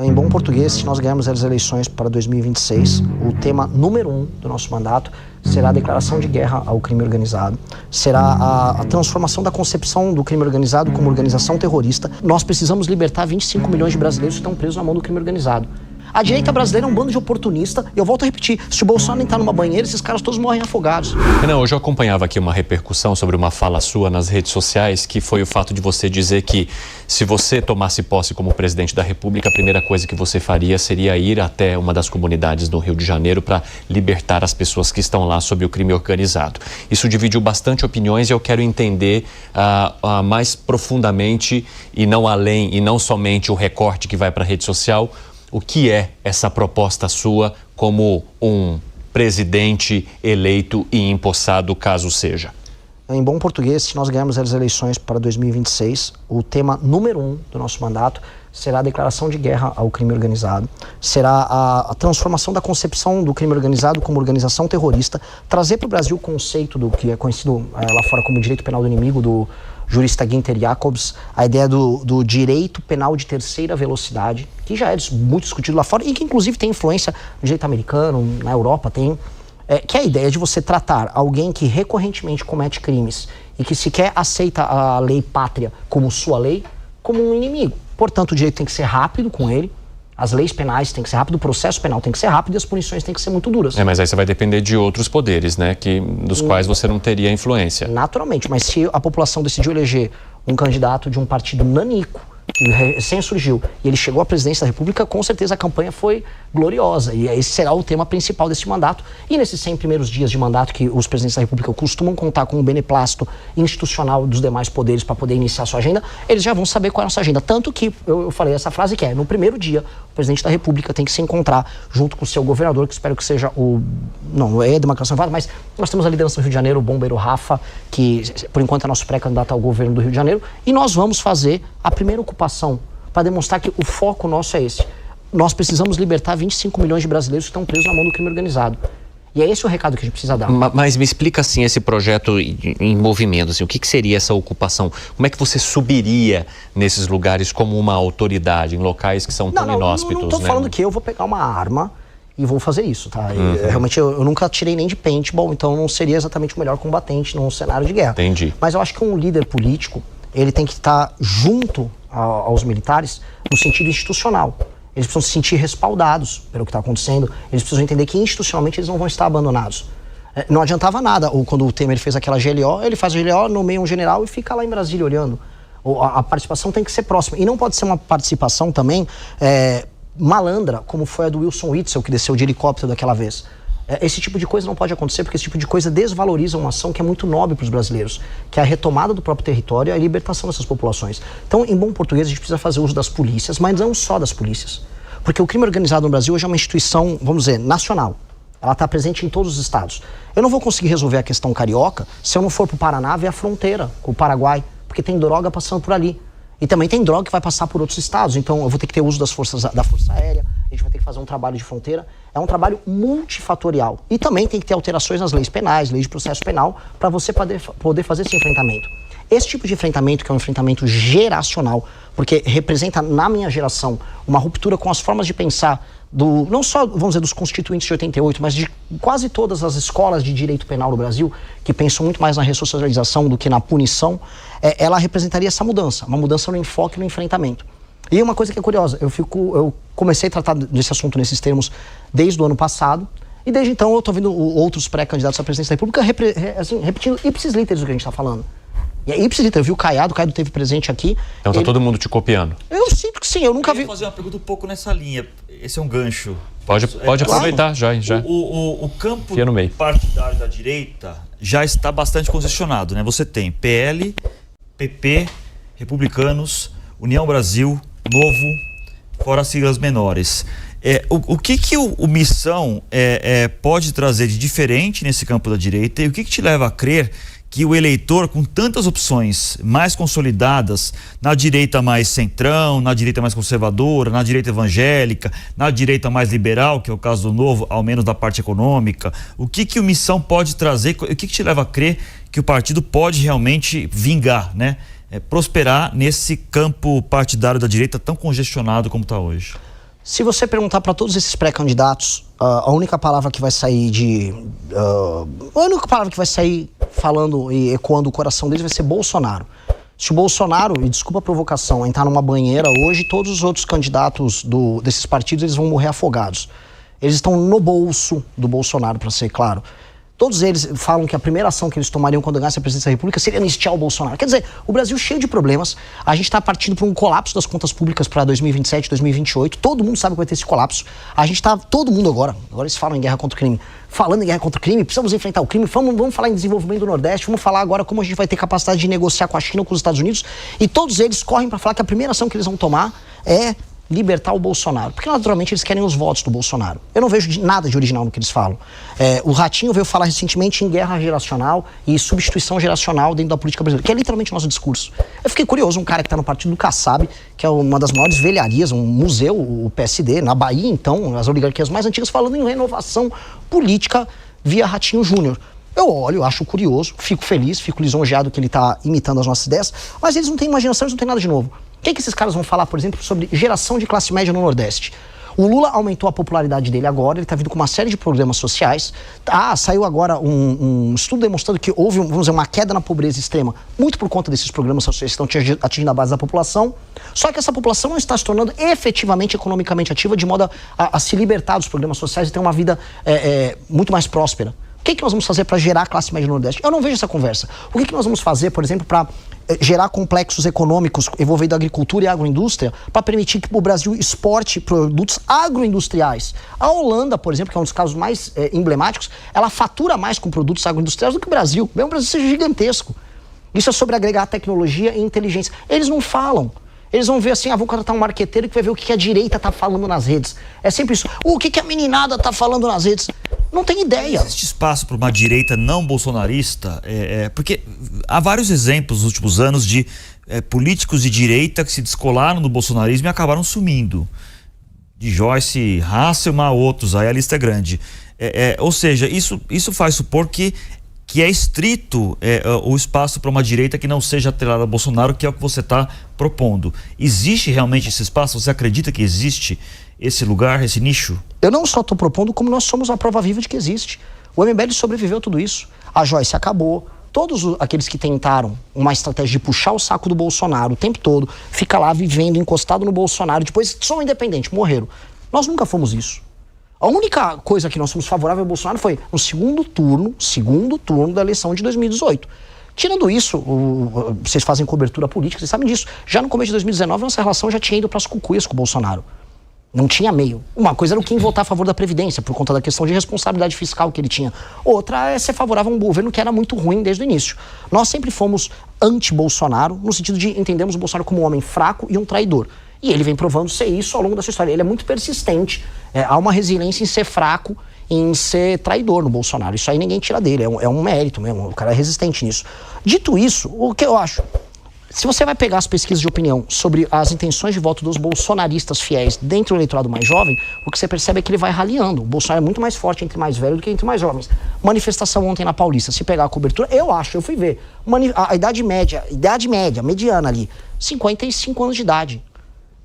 Em bom português, se nós ganharmos as eleições para 2026, o tema número 1 do nosso mandato será a declaração de guerra ao crime organizado, será a transformação da concepção do crime organizado como organização terrorista. Nós precisamos libertar 25 milhões de brasileiros que estão presos na mão do crime organizado. A direita brasileira é um bando de oportunista, e eu volto a repetir, se o Bolsonaro entrar numa banheira, esses caras todos morrem afogados. Não, hoje eu acompanhava aqui uma repercussão sobre uma fala sua nas redes sociais, que foi o fato de você dizer que se você tomasse posse como presidente da República, a primeira coisa que você faria seria ir até uma das comunidades do Rio de Janeiro para libertar as pessoas que estão lá sob o crime organizado. Isso dividiu bastante opiniões e eu quero entender mais profundamente e não além, e não somente o recorte que vai para a rede social, o que é essa proposta sua como um presidente eleito e empossado, caso seja? Em bom português, se nós ganharmos as eleições para 2026, o tema número 1 do nosso mandato será a declaração de guerra ao crime organizado, será a transformação da concepção do crime organizado como organização terrorista, trazer para o Brasil o conceito do que é conhecido lá fora como direito penal do inimigo, do jurista Günther Jacobs, a ideia do direito penal de terceira velocidade, que já é muito discutido lá fora e que inclusive tem influência no direito americano, na Europa tem, que é a ideia de você tratar alguém que recorrentemente comete crimes e que sequer aceita a lei pátria como sua lei, como um inimigo. Portanto, o direito tem que ser rápido com ele, as leis penais têm que ser rápido, o processo penal tem que ser rápido e as punições têm que ser muito duras. Mas aí você vai depender de outros poderes, né, dos quais você não teria influência. Naturalmente, mas se a população decidiu eleger um candidato de um partido nanico, que recém surgiu, e ele chegou à presidência da República, com certeza a campanha foi gloriosa, e esse será o tema principal desse mandato. E nesses 100 primeiros dias de mandato, que os presidentes da República costumam contar com o beneplácito institucional dos demais poderes para poder iniciar sua agenda, eles já vão saber qual é a nossa agenda. Tanto que eu falei essa frase que é, no primeiro dia, o presidente da República tem que se encontrar junto com o seu governador, que espero que seja não é a demarcação, mas nós temos a liderança do Rio de Janeiro, o bombeiro Rafa, que por enquanto é nosso pré-candidato ao governo do Rio de Janeiro, e nós vamos fazer a primeira ocupação para demonstrar que o foco nosso é esse. Nós precisamos libertar 25 milhões de brasileiros que estão presos na mão do crime organizado. E é esse o recado que a gente precisa dar. Mas me explica, assim, esse projeto em movimento, assim, o que seria essa ocupação? Como é que você subiria nesses lugares como uma autoridade, em locais que são tão inóspitos? Não estou falando que eu vou pegar uma arma e vou fazer isso, tá? Realmente, eu nunca tirei nem de paintball, então não seria exatamente o melhor combatente num cenário de guerra. Entendi. Mas eu acho que um líder político, ele tem que estar junto aos militares no sentido institucional. Eles precisam se sentir respaldados pelo que está acontecendo, eles precisam entender que institucionalmente eles não vão estar abandonados. Não adiantava nada, ou quando o Temer fez aquela GLO, ele faz a GLO, nomeia um general e fica lá em Brasília olhando. A participação tem que ser próxima, e não pode ser uma participação também malandra, como foi a do Wilson Witzel, que desceu de helicóptero daquela vez. Esse tipo de coisa não pode acontecer, porque esse tipo de coisa desvaloriza uma ação que é muito nobre para os brasileiros, que é a retomada do próprio território e a libertação dessas populações. Então, em bom português, a gente precisa fazer uso das polícias, mas não só das polícias. Porque o crime organizado no Brasil hoje é uma instituição, vamos dizer, nacional. Ela está presente em todos os estados. Eu não vou conseguir resolver a questão carioca se eu não for para o Paraná ver a fronteira com o Paraguai, porque tem droga passando por ali. E também tem droga que vai passar por outros estados, então eu vou ter que ter uso da Força Aérea, a gente vai ter que fazer um trabalho de fronteira. É um trabalho multifatorial. E também tem que ter alterações nas leis penais, leis de processo penal, para você poder fazer esse enfrentamento. Esse tipo de enfrentamento, que é um enfrentamento geracional, porque representa, na minha geração, uma ruptura com as formas de pensar não só, vamos dizer, dos constituintes de 88, mas de quase todas as escolas de direito penal no Brasil, que pensam muito mais na ressocialização do que na punição, ela representaria essa mudança, uma mudança no enfoque e no enfrentamento. E uma coisa que é curiosa, eu comecei a tratar desse assunto nesses termos desde o ano passado, e desde então eu estou vendo outros pré-candidatos à presidência da República repetindo ipsis literis o que a gente está falando. E é ipsis literis, eu vi o Caiado teve presente aqui. Então tá todo mundo te copiando? Eu sinto que sim, eu nunca vi. Eu vou fazer uma pergunta um pouco nessa linha, esse é um gancho. Pode aproveitar, já. O campo partidário da direita já está bastante congestionado, né? Você tem PL, PP, Republicanos, União Brasil, Novo, fora as siglas menores. O que o Missão pode trazer de diferente nesse campo da direita e o que te leva a crer que o eleitor, com tantas opções mais consolidadas, na direita mais centrão, na direita mais conservadora, na direita evangélica, na direita mais liberal, que é o caso do Novo, ao menos da parte econômica, o que o Missão pode trazer, o que te leva a crer que o partido pode realmente vingar, né? Prosperar nesse campo partidário da direita tão congestionado como está hoje? Se você perguntar para todos esses pré-candidatos, a única palavra que vai sair a única palavra que vai sair falando e ecoando o coração deles vai ser Bolsonaro. Se o Bolsonaro, e desculpa a provocação, entrar numa banheira hoje, todos os outros candidatos desses partidos eles vão morrer afogados. Eles estão no bolso do Bolsonaro, para ser claro. Todos eles falam que a primeira ação que eles tomariam quando ganhasse a presidência da República seria anistiar o Bolsonaro. Quer dizer, o Brasil cheio de problemas, a gente está partindo para um colapso das contas públicas para 2027, 2028, todo mundo sabe que vai ter esse colapso. A gente está, todo mundo agora eles falam em guerra contra o crime. Falando em guerra contra o crime, precisamos enfrentar o crime, vamos falar em desenvolvimento do Nordeste, vamos falar agora como a gente vai ter capacidade de negociar com a China ou com os Estados Unidos, e todos eles correm para falar que a primeira ação que eles vão tomar é libertar o Bolsonaro, porque naturalmente eles querem os votos do Bolsonaro. Eu não vejo nada de original no que eles falam. O Ratinho veio falar recentemente em guerra geracional e substituição geracional dentro da política brasileira, que é literalmente o nosso discurso. Eu fiquei curioso, um cara que está no partido do Kassab, que é uma das maiores velharias, um museu, o PSD, na Bahia, então, as oligarquias mais antigas, falando em renovação política via Ratinho Júnior. Eu olho, acho curioso, fico feliz, fico lisonjeado que ele está imitando as nossas ideias, mas eles não têm imaginação, eles não têm nada de novo. O que esses caras vão falar, por exemplo, sobre geração de classe média no Nordeste? O Lula aumentou a popularidade dele agora, ele está vindo com uma série de programas sociais. Saiu agora um estudo demonstrando que houve, vamos dizer, uma queda na pobreza extrema, muito por conta desses programas sociais que estão atingindo a base da população. Só que essa população não está se tornando efetivamente economicamente ativa, de modo a se libertar dos programas sociais e ter uma vida muito mais próspera. O que nós vamos fazer para gerar a classe média no Nordeste? Eu não vejo essa conversa. O que nós vamos fazer, por exemplo, para gerar complexos econômicos envolvendo agricultura e agroindústria para permitir que o Brasil exporte produtos agroindustriais? A Holanda, por exemplo, que é um dos casos mais emblemáticos, ela fatura mais com produtos agroindustriais do que o Brasil. Mesmo o Brasil seja gigantesco. Isso é sobre agregar tecnologia e inteligência. Eles não falam. Eles vão ver assim, vou contratar um marqueteiro que vai ver o que a direita tá falando nas redes. É sempre isso. O que a meninada tá falando nas redes? Não tem ideia. Existe espaço para uma direita não bolsonarista? Porque há vários exemplos nos últimos anos de políticos de direita que se descolaram do bolsonarismo e acabaram sumindo. De Joyce Hasselman a outros, aí a lista é grande. Ou seja, isso faz supor que é estrito o espaço para uma direita que não seja atrelada a Bolsonaro, que é o que você está propondo. Existe realmente esse espaço? Você acredita que existe esse lugar, esse nicho? Eu não só estou propondo, como nós somos a prova viva de que existe. O MBL sobreviveu a tudo isso. A Joyce acabou. Todos aqueles que tentaram uma estratégia de puxar o saco do Bolsonaro o tempo todo, fica lá vivendo, encostado no Bolsonaro, depois são independentes, morreram. Nós nunca fomos isso. A única coisa que nós fomos favorável ao Bolsonaro foi no segundo turno da eleição de 2018. Tirando isso, vocês fazem cobertura política, vocês sabem disso. Já no começo de 2019, nossa relação já tinha ido para as cucuias com o Bolsonaro. Não tinha meio. Uma coisa era o Kim votar a favor da Previdência, por conta da questão de responsabilidade fiscal que ele tinha. Outra é ser favorável a um governo que era muito ruim desde o início. Nós sempre fomos anti-Bolsonaro, no sentido de entendemos o Bolsonaro como um homem fraco e um traidor. E ele vem provando ser isso ao longo da sua história. Ele é muito persistente. Há uma resiliência em ser fraco, em ser traidor no Bolsonaro. Isso aí ninguém tira dele. É um mérito mesmo. O cara é resistente nisso. Dito isso, o que eu acho? Se você vai pegar as pesquisas de opinião sobre as intenções de voto dos bolsonaristas fiéis dentro do eleitorado mais jovem, o que você percebe é que ele vai raliando. O Bolsonaro é muito mais forte entre mais velhos do que entre mais jovens. Manifestação ontem na Paulista, se pegar a cobertura, eu fui ver. A idade média, mediana ali, 55 anos de idade.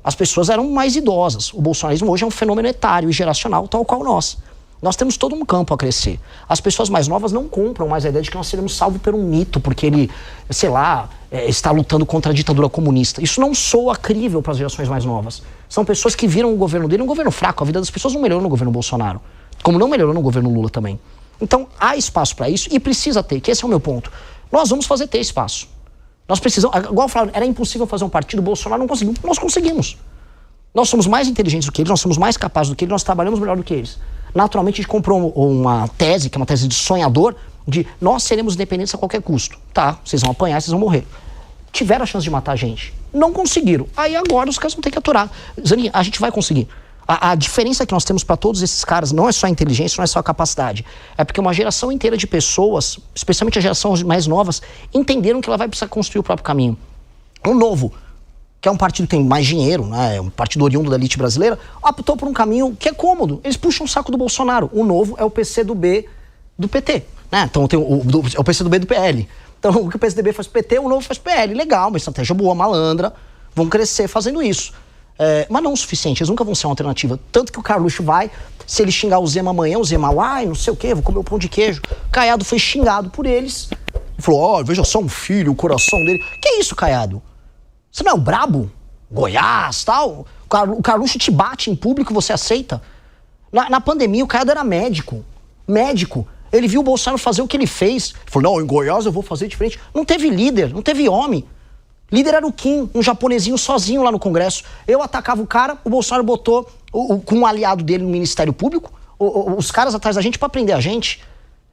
As pessoas eram mais idosas. O bolsonarismo hoje é um fenômeno etário e geracional, tal qual nós. Nós temos todo um campo a crescer. As pessoas mais novas não compram mais a ideia de que nós seremos salvos por um mito, porque ele, sei lá, está lutando contra a ditadura comunista. Isso não soa crível para as gerações mais novas. São pessoas que viram o governo dele um governo fraco. A vida das pessoas não melhorou no governo Bolsonaro, como não melhorou no governo Lula também. Então, há espaço para isso e precisa ter, que esse é o meu ponto. Nós vamos ter espaço. Nós precisamos, igual falaram, era impossível fazer um partido, Bolsonaro não conseguiu. Nós conseguimos. Nós somos mais inteligentes do que eles, nós somos mais capazes do que eles, nós trabalhamos melhor do que eles. Naturalmente, a gente comprou uma tese, que é uma tese de sonhador, de nós seremos independentes a qualquer custo. Tá, vocês vão apanhar, vocês vão morrer. Tiveram a chance de matar a gente. Não conseguiram. Aí agora os caras vão ter que aturar. Zanin, a gente vai conseguir. A diferença que nós temos para todos esses caras não é só a inteligência, não é só a capacidade. É porque uma geração inteira de pessoas, especialmente as gerações mais novas, entenderam que ela vai precisar construir o próprio caminho. O Novo, que é um partido que tem mais dinheiro, né, um partido oriundo da elite brasileira, optou por um caminho que é cômodo. Eles puxam o saco do Bolsonaro. O Novo é o PCdoB do PT. Né? Então tem é o PCdoB do PL. Então o que o PCdoB faz PT, o Novo faz PL. Legal, uma estratégia boa, malandra. Vão crescer fazendo isso. mas não o suficiente, eles nunca vão ser uma alternativa. Tanto que o Carluxo vai, se ele xingar o Zema amanhã, o Zema, não sei o quê, vou comer o pão de queijo. Caiado foi xingado por eles. Ele falou, veja só um filho, o coração dele. Que isso, Caiado? Você não é o brabo? Goiás, tal? O Carluxo te bate em público, você aceita? Na pandemia, o Caiado era médico. Médico. Ele viu o Bolsonaro fazer o que ele fez. Ele falou, não, em Goiás eu vou fazer diferente. Não teve líder, não teve homem. Líder era o Kim, um japonesinho sozinho lá no Congresso. Eu atacava o cara, o Bolsonaro botou com um aliado dele no Ministério Público, os caras atrás da gente pra prender a gente.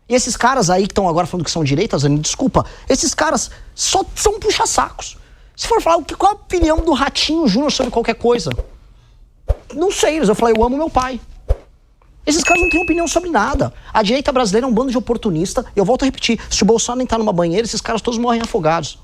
E esses caras aí que estão agora falando que são direitas, desculpa, esses caras só são puxa-sacos. Se for falar, qual a opinião do Ratinho Júnior sobre qualquer coisa? Não sei, eu falei, eu amo meu pai. Esses caras não têm opinião sobre nada. A direita brasileira é um bando de oportunista. Eu volto a repetir, se o Bolsonaro entrar numa banheira, esses caras todos morrem afogados.